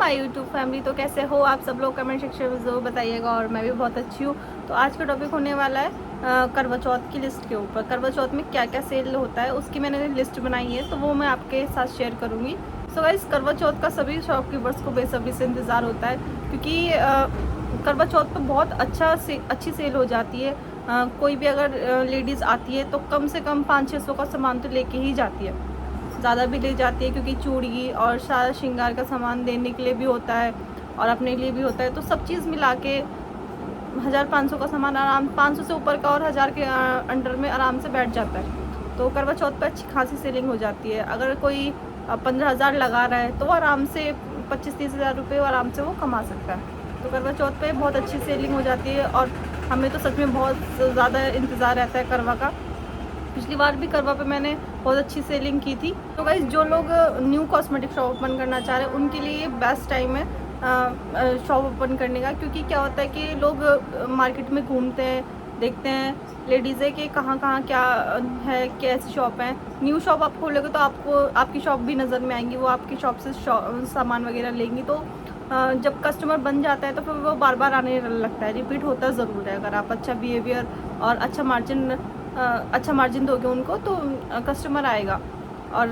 My YouTube family. तो कैसे हो आप सब लोग, कमेंट सेक्शन में ज़रूर बताइएगा। और मैं भी बहुत अच्छी हूँ। तो आज का टॉपिक होने वाला है करवा चौथ की लिस्ट के ऊपर। करवा चौथ में क्या क्या सेल होता है उसकी मैंने लिस्ट बनाई है, तो वो मैं आपके साथ शेयर करूँगी। सो गाइस, करवा चौथ का सभी शॉपकीपर्स को बेसब्री से इंतज़ार होता है, क्योंकि करवा चौथ पर बहुत अच्छी सेल हो जाती है। कोई भी अगर लेडीज़ आती है तो कम से कम 500-600 का सामान तो लेके ही जाती है, ज़्यादा भी ले जाती है, क्योंकि चूड़ी और सारा श्रृंगार का सामान देने के लिए भी होता है और अपने लिए भी होता है। तो सब चीज़ मिला के 1500 का सामान आराम, 500 से ऊपर का और 1000 के अंडर में आराम से बैठ जाता है। तो करवा चौथ पर अच्छी खासी सेलिंग हो जाती है। अगर कोई 15,000 लगा रहा है तो वो आराम से 25-30 हज़ार रुपये आराम से वो कमा सकता है। तो करवा चौथ पे बहुत अच्छी सेलिंग हो जाती है और हमें तो सच में बहुत ज़्यादा इंतज़ार रहता है करवा का। पिछली बार भी करवा पे मैंने बहुत अच्छी सेलिंग की थी। तो गाइस, जो लोग न्यू कॉस्मेटिक शॉप ओपन करना चाह रहे हैं उनके लिए ये बेस्ट टाइम है शॉप ओपन करने का। क्योंकि क्या होता है कि लोग मार्केट में घूमते हैं, देखते हैं लेडीज़ें कि कहाँ कहाँ क्या है, कैसी शॉप है। न्यू शॉप आप खोलोगे तो आपको आपकी शॉप भी नज़र में आएंगी, वो आपकी शॉप से सामान वगैरह लेंगी। तो जब कस्टमर बन जाता है तो फिर वो बार बार आने लगता है, रिपीट होता ज़रूर है। अगर आप अच्छा बिहेवियर और अच्छा मार्जिन दोगे उनको तो कस्टमर आएगा। और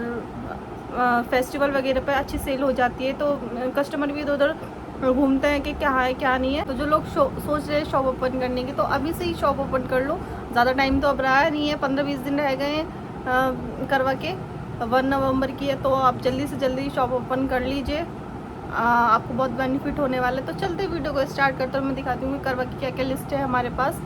फेस्टिवल वगैरह पे अच्छी सेल हो जाती है, तो कस्टमर भी इधर उधर घूमते हैं कि क्या है क्या नहीं है। तो जो लोग सोच रहे हैं शॉप ओपन करने की, तो अभी से ही शॉप ओपन कर लो। ज़्यादा टाइम तो अब रहा नहीं है, 15-20 दिन रह गए हैं करवा के। 1 नवंबर की है, तो आप जल्दी से जल्दी शॉप ओपन कर लीजिए। आपको बहुत बेनिफिट होने वाला है। तो चलते वीडियो को स्टार्ट करते हैं, मैं दिखाती हूँ कि करवा की क्या क्या लिस्ट है हमारे पास।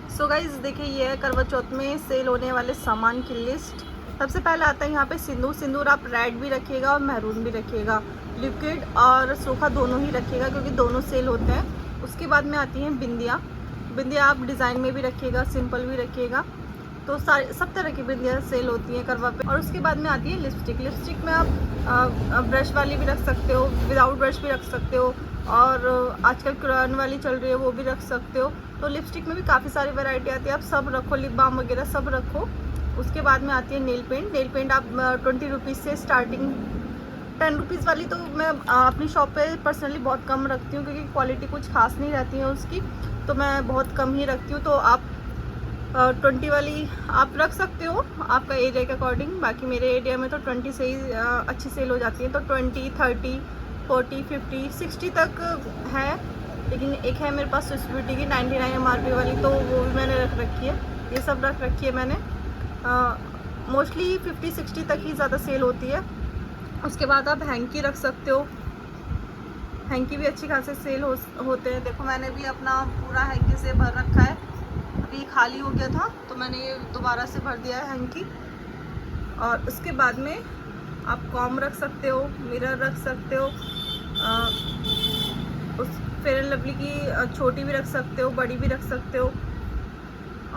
सो गाइज देखिए, ये है करवा चौथ में सेल होने वाले सामान की लिस्ट। सबसे पहले आता है यहाँ पे सिंदूर आप रेड भी रखिएगा और मैरून भी रखिएगा, लिक्विड और सूखा दोनों ही रखिएगा, क्योंकि दोनों सेल होते हैं। उसके बाद में आती हैं बिंदिया आप डिज़ाइन में भी रखिएगा, सिंपल भी रखिएगा। तो सारे सब तरह की बिंदियाँ सेल होती हैं करवा पे। और उसके बाद में आती है लिपस्टिक में आप ब्रश वाली भी रख सकते हो, विदाउट ब्रश भी रख सकते हो, और आजकल क्रेयॉन वाली चल रही है वो भी रख सकते हो। तो लिपस्टिक में भी काफ़ी सारी वैरायटी आती है, आप सब रखो, लिप बाम वगैरह सब रखो। उसके बाद में आती है नेल पेंट आप 20 रुपीज़ से स्टार्टिंग। 10 रुपीज़ वाली तो मैं अपनी शॉप पे पर्सनली बहुत कम रखती हूँ, क्योंकि क्वालिटी कुछ खास नहीं रहती है उसकी, तो मैं बहुत कम ही रखती हूँ। तो आप 20 वाली आप रख सकते हो आपका एरिया के अकॉर्डिंग। बाकी मेरे एरिया में तो 20 से ही अच्छी सेल हो जाती है। तो 20, 30, 40, 50, 60 तक है। लेकिन एक है मेरे पास स्विस ब्यूटी की 99 MRP वाली, तो वो भी मैंने रख रखी है। ये सब रख रखी है मैंने। मोस्टली 50-60 तक ही ज़्यादा सेल होती है। उसके बाद आप हैंकी रख सकते हो, हैंकी भी अच्छी खासी सेल होते हैं। देखो, मैंने भी अपना पूरा हैंकी से भर रखा है, अभी खाली हो गया था तो मैंने ये दोबारा से भर दिया है हैंकी। और उसके बाद में आप कॉम रख सकते हो, मिरर रख सकते हो, उस फेयर एंड लवली की छोटी भी रख सकते हो, बड़ी भी रख सकते हो।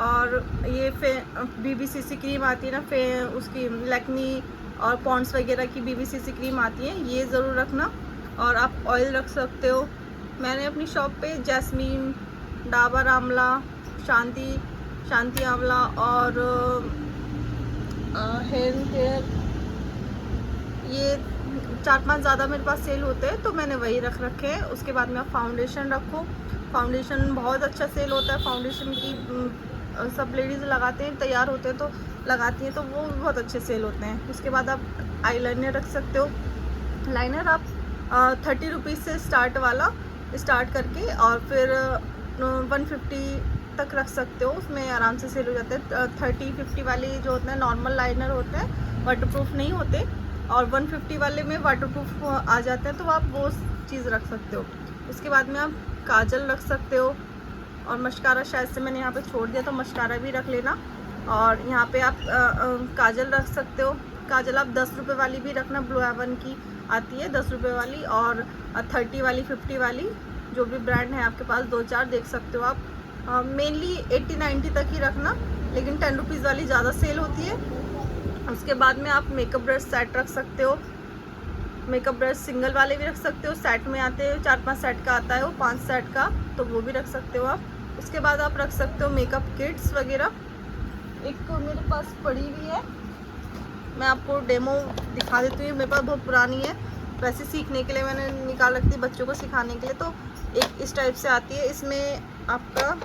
और ये BBCC क्रीम आती है ना, उसकी लैक्मी और पॉन्ड्स वगैरह की BBCC क्रीम आती है, ये ज़रूर रखना। और आप ऑयल रख सकते हो। मैंने अपनी शॉप पे जैस्मीन, डाबर आंवला, शांति आंवला और हेयर केयर, ये 4-5 ज़्यादा मेरे पास सेल होते हैं, तो मैंने वही रख रखे हैं। उसके बाद में आप फाउंडेशन रखो, फाउंडेशन बहुत अच्छा सेल होता है। फाउंडेशन की सब लेडीज़ लगाते हैं, तैयार होते हैं तो लगाती हैं, तो वो बहुत अच्छे सेल होते हैं। उसके बाद आप आईलाइनर रख सकते हो। लाइनर आप 30 रुपीज़ से स्टार्ट करके और फिर 150 तक रख सकते हो, उसमें आराम से सेल हो जाते हैं। 30-50 वाले जो होते हैं नॉर्मल लाइनर होते हैं, वाटरप्रूफ नहीं होते, और 150 वाले में वाटरप्रूफ आ जाते हैं, तो आप वो चीज़ रख सकते हो। उसके बाद में आप काजल रख सकते हो, और मस्कारा शायद से मैंने यहाँ पे छोड़ दिया, तो मस्कारा भी रख लेना। और यहाँ पे आप काजल रख सकते हो। काजल आप 10 रुपये वाली भी रखना, ब्लू हेवन की आती है 10 रुपये वाली, और 30 वाली, 50 वाली, जो भी ब्रांड है आपके पास 2-4 देख सकते हो आप। मेनली 80-90 तक ही रखना, लेकिन 10 रुपीज़ वाली ज़्यादा सेल होती है। उसके बाद में आप मेकअप ब्रश सेट रख सकते हो। मेकअप ब्रश सिंगल वाले भी रख सकते हो, सेट में आते हैं, 4-5 सेट का आता है वो, 5 सेट का, तो वो भी रख सकते हो आप। उसके बाद आप रख सकते हो मेकअप किट्स वगैरह। एक मेरे पास पड़ी हुई है, मैं आपको डेमो दिखा देती हूँ, मेरे पास बहुत पुरानी है, वैसे सीखने के लिए मैंने निकाल रखी थी, बच्चों को सिखाने के लिए। तो एक इस टाइप से आती है, इसमें आपका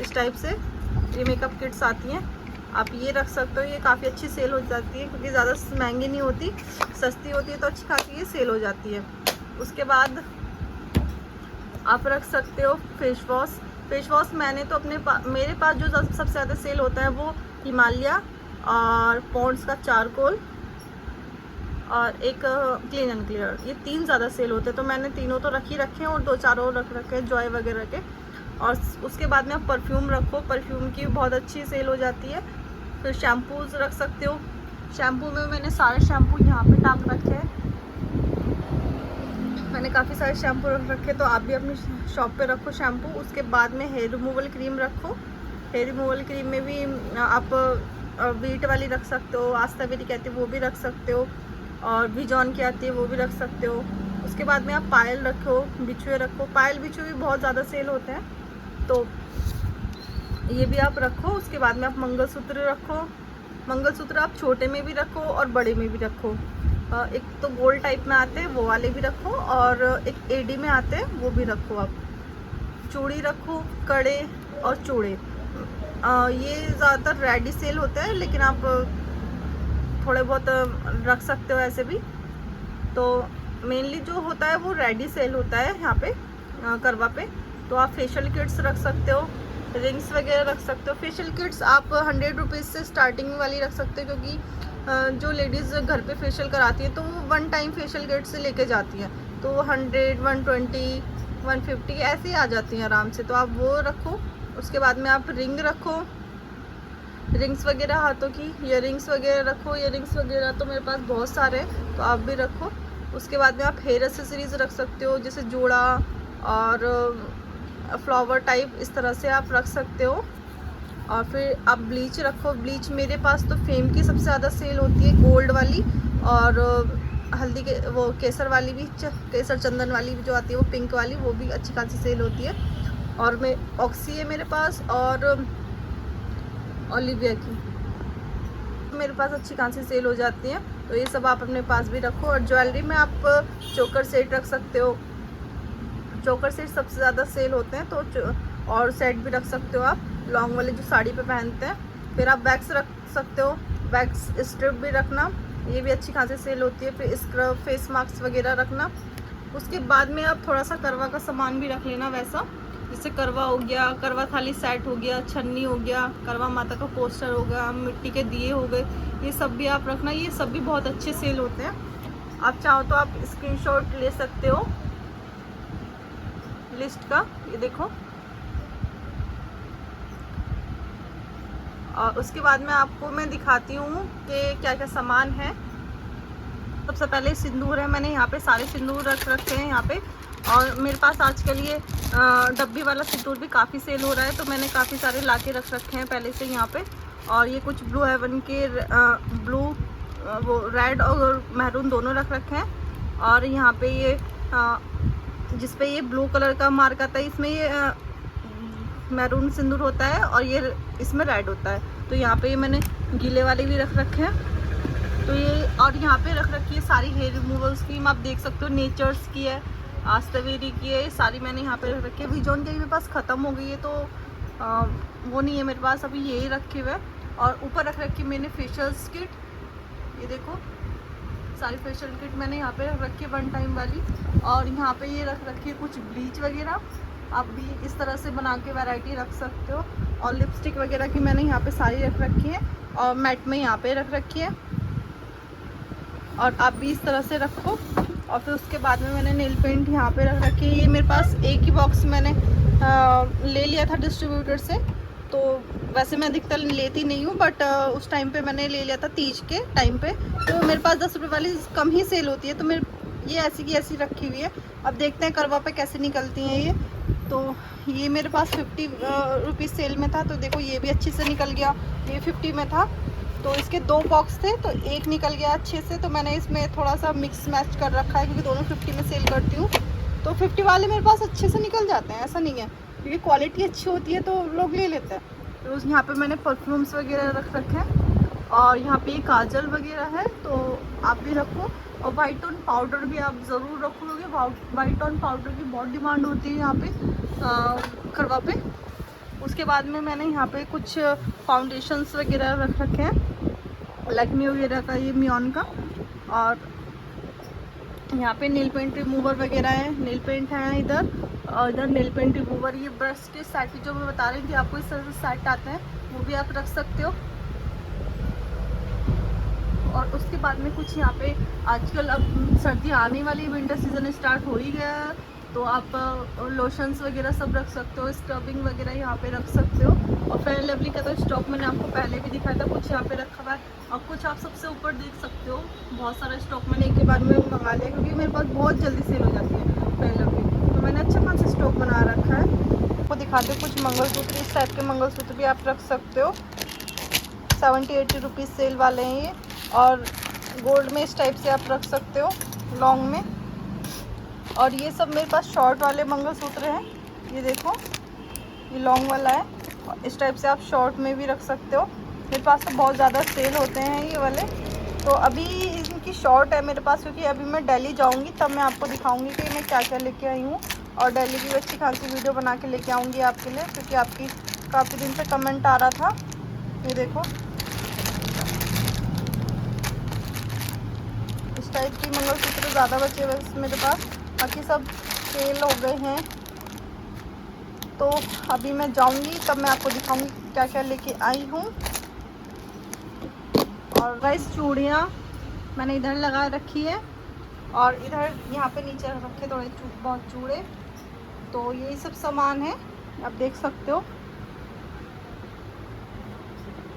इस टाइप से ये मेकअप किट्स आती हैं, आप ये रख सकते हो। ये काफ़ी अच्छी सेल हो जाती है क्योंकि ज़्यादा महंगी नहीं होती, सस्ती होती है तो अच्छी खासी ये सेल हो जाती है। उसके बाद आप रख सकते हो फेस वॉश। फेस वॉश मैंने तो मेरे पास जो सबसे ज़्यादा सेल होता है वो हिमालय और पॉन्ड्स का चारकोल और एक क्लीन एंड क्लियर, ये 3 ज़्यादा सेल होते हैं। तो मैंने तीनों तो रख ही रखे हैं और 2-4 और रख रखे हैं जॉय वगैरह के। और उसके बाद में आप परफ्यूम रखो, परफ्यूम की बहुत अच्छी सेल हो जाती है। फिर शैम्पूज़ रख सकते हो। शैम्पू में मैंने सारे शैम्पू यहाँ पे टांग रखे हैं, मैंने काफ़ी सारे शैम्पू रख रखे, तो आप भी अपनी शॉप पे रखो शैम्पू। उसके बाद में हेयर रिमूवल क्रीम रखो। हेयर रिमूवल क्रीम में भी आप वीट वाली रख सकते हो, आस्था बेरी कहती है वो भी रख सकते हो, और विजॉन की आती है वो भी रख सकते हो। उसके बाद में आप पायल रखो, बिछुए रखो। पायल बिछुए भी बहुत ज़्यादा सेल होते हैं तो ये भी आप रखो। उसके बाद में आप मंगलसूत्र रखो। मंगलसूत्र आप छोटे में भी रखो और बड़े में भी रखो। एक तो गोल्ड टाइप में आते हैं वो वाले भी रखो, और एक एडी में आते हैं वो भी रखो। आप चूड़ी रखो, कड़े और चूड़े। ये ज़्यादातर रेडी सेल होते हैं, लेकिन आप थोड़े बहुत रख सकते हो ऐसे भी। तो मेनली जो होता है वो रेडी सेल होता है यहाँ पे करवा पे। तो आप फेशियल किट्स रख सकते हो, रिंग्स वगैरह रख सकते हो। फेशियल किट्स आप 100 रुपीज़ से स्टार्टिंग वाली रख सकते हो, क्योंकि जो लेडीज़ घर पे फेशियल कराती है तो वो 1 टाइम फेशियल किट से लेके जाती हैं, तो 100, 120, 150 ऐसे ही आ जाती हैं आराम से। तो आप वो रखो। उसके बाद में आप रिंग रखो, रिंग्स वगैरह हाथों की, इयररिंग्स वगैरह रखो। इयररिंग्स वगैरह तो मेरे पास बहुत सारे हैं, तो आप भी रखो। उसके बाद में आप हेयर एक्सेसरीज़ रख सकते हो, जैसे जोड़ा और फ्लावर टाइप, इस तरह से आप रख सकते हो। और फिर आप ब्लीच रखो। ब्लीच मेरे पास तो फेम की सबसे ज़्यादा सेल होती है, गोल्ड वाली, और हल्दी के वो केसर वाली भी, केसर चंदन वाली भी जो आती है वो पिंक वाली, वो भी अच्छी खासी सेल होती है। और मैं ऑक्सी है मेरे पास, और ओलिविया की मेरे पास अच्छी खासी सेल हो जाती है। तो ये सब आप अपने पास भी रखो। और ज्वेलरी में आप चोकर सेट रख सकते हो, चोकर सेट सबसे ज़्यादा सेल होते हैं, तो और सेट भी रख सकते हो आप, लॉन्ग वाले जो साड़ी पे पहनते हैं। फिर आप वैक्स रख सकते हो, वैक्स स्ट्रिप भी रखना, ये भी अच्छी खासी सेल होती है। फिर स्क्रब, फेस मास्क वगैरह रखना। उसके बाद में आप थोड़ा सा करवा का सामान भी रख लेना वैसा, जैसे करवा हो गया, करवा थाली सेट हो गया, छन्नी हो गया, करवा माता का पोस्टर हो गया, मिट्टी के दिए हो गए, ये सब भी आप रखना। ये सब भी बहुत अच्छे सेल होते हैं। आप चाहो तो आप स्क्रीनशॉट ले सकते हो लिस्ट का, ये देखो। और उसके बाद में आपको मैं दिखाती हूँ कि क्या क्या सामान है। सबसे पहले सिंदूर है, मैंने यहाँ पे सारे सिंदूर रख रखे हैं यहाँ पे। और मेरे पास आजकल ये डब्बी वाला सिंदूर भी काफ़ी सेल हो रहा है, तो मैंने काफ़ी सारे लाके रख रखे हैं पहले से यहाँ पे। और ये कुछ ब्लू हेवन के ब्लू, वो रेड और मैरून दोनों रख रखे हैं। और यहाँ पे ये जिस पे ये ब्लू कलर का मार्क आता है, इसमें ये मैरून सिंदूर होता है और ये इसमें रेड होता है। तो यहाँ पे ये मैंने गीले वाले भी रख रखे हैं। तो ये, और यहाँ पे रख रखी है सारी हेयर रिमूवल क्रीम, आप देख सकते हो। नेचर्स की है, आस्तावेरी की है, ये सारी मैंने यहाँ पे रख रखी है। विजॉन की मेरे पास ख़त्म हो गई है, तो वो नहीं है मेरे पास, अभी यही रखे हुए। और ऊपर रख रखी मैंने फेशियल किट, ये देखो सारी फेशियल किट मैंने यहाँ पे रख रखी है 1 टाइम वाली। और यहाँ पे ये रख रखी है कुछ ब्लीच वगैरह, आप भी इस तरह से बना के वैरायटी रख सकते हो। और लिपस्टिक वगैरह की मैंने यहाँ पे सारी रख रखी है, और मैट में यहाँ पे रख रखी है, और आप भी इस तरह से रखो। और फिर उसके बाद में मैंने नेल पेंट यहाँ पे रख रखी है। ये मेरे पास एक ही बॉक्स मैंने ले लिया था डिस्ट्रीब्यूटर से, तो वैसे मैं अधिकतर लेती नहीं हूँ, बट उस टाइम पे मैंने ले लिया था तीज के टाइम पे। तो मेरे पास 10 रुपये वाली कम ही सेल होती है, तो मेरे ये ऐसी की ऐसी रखी हुई है। अब देखते हैं करवा पे कैसे निकलती हैं ये। तो ये मेरे पास 50 रुपीज़ सेल में था, तो देखो ये भी अच्छे से निकल गया। ये 50 में था, तो इसके 2 बॉक्स थे, तो एक निकल गया अच्छे से। तो मैंने इसमें थोड़ा सा मिक्स मैच कर रखा है, क्योंकि दोनों 50 में सेल करती हूँ। तो 50 वाले मेरे पास अच्छे से निकल जाते हैं, ऐसा नहीं है, क्योंकि क्वालिटी अच्छी होती है तो लोग ले लेते हैं। तो यहाँ पे मैंने परफ्यूम्स वगैरह रख रखे हैं। और यहाँ पे काजल वगैरह है, तो आप भी रखो। और वाइट टोन पाउडर भी आप ज़रूर रखोगे। वाइट टोन पाउडर की बहुत डिमांड होती है यहाँ पे करवा पे। उसके बाद में मैंने यहाँ पे कुछ फाउंडेशंस वगैरह रख रखे हैं, लैक्मे वगैरह का, ये मियोन का। और यहाँ पे नेल पेंट रिमूवर वगैरह है, नेल पेंट है इधर, और इधर नेल पेंट रिमूवर। ये ब्रश के सेट जो मैं बता रही थी आपको, इस तरह से सेट आते हैं, वो भी आप रख सकते हो। और उसके बाद में कुछ यहाँ पे आजकल अब सर्दी आने वाली, विंटर सीजन स्टार्ट हो ही गया है, तो आप लोशंस वगैरह सब रख सकते हो, स्क्रबिंग वगैरह यहाँ पे रख सकते हो। और फेयर एंड लवली का तो स्टॉक मैंने आपको पहले भी दिखाया था, कुछ यहाँ पे रखा हुआ है। और कुछ आप सबसे ऊपर देख सकते हो, बहुत सारा स्टॉक मैंने एक के बाद में मंगा लिया, क्योंकि मेरे पास बहुत जल्दी सेल हो जाती है फेयर एंड लवली, तो मैंने अच्छा खासा स्टॉक बना रखा है। आपको दिखाते हो कुछ मंगलसूत्र, इस टाइप के मंगलसूत्र भी आप रख सकते हो। 70-80 रुपीज़ सेल वाले हैं ये। और गोल्ड में इस टाइप से आप रख सकते हो, लॉन्ग में। और ये सब मेरे पास शॉर्ट वाले मंगलसूत्र हैं, ये देखो, ये लॉन्ग वाला है। और इस टाइप से आप शॉर्ट में भी रख सकते हो। मेरे पास तो बहुत ज़्यादा सेल होते हैं ये वाले। तो अभी इनकी शॉर्ट है मेरे पास, क्योंकि अभी मैं दिल्ली जाऊंगी, तब मैं आपको दिखाऊंगी कि मैं क्या क्या लेके आई हूँ। और दिल्ली की अच्छी खासी वीडियो बना के लेके आऊँगी आपके लिए, क्योंकि आपकी काफ़ी दिन से कमेंट आ रहा था। ये देखो, इस टाइप की मंगलसूत्र ज़्यादा बचे हुए मेरे पास, बाकी सब सेल हो गए हैं। तो अभी मैं जाऊंगी, तब मैं आपको दिखाऊंगी क्या क्या लेके आई हूँ। और गाइस, चूड़ियाँ मैंने इधर लगा रखी है, और इधर यहाँ पे नीचे रखे थोड़े बहुत चूड़े। तो यही सब सामान है, आप देख सकते हो।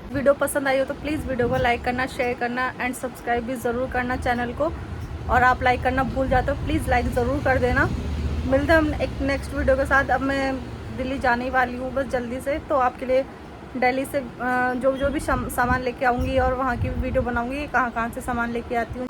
वीडियो पसंद आई हो तो प्लीज़ वीडियो को लाइक करना, शेयर करना एंड सब्सक्राइब भी ज़रूर करना चैनल को। और आप लाइक करना भूल जाते हो, प्लीज़ लाइक ज़रूर कर देना। मिलते हैं हम एक नेक्स्ट वीडियो के साथ। अब मैं दिल्ली जाने वाली हूँ बस जल्दी से, तो आपके लिए दिल्ली से जो भी सामान लेके आऊँगी और वहाँ की वीडियो बनाऊँगी, कहाँ कहाँ से सामान लेके आती हूँ।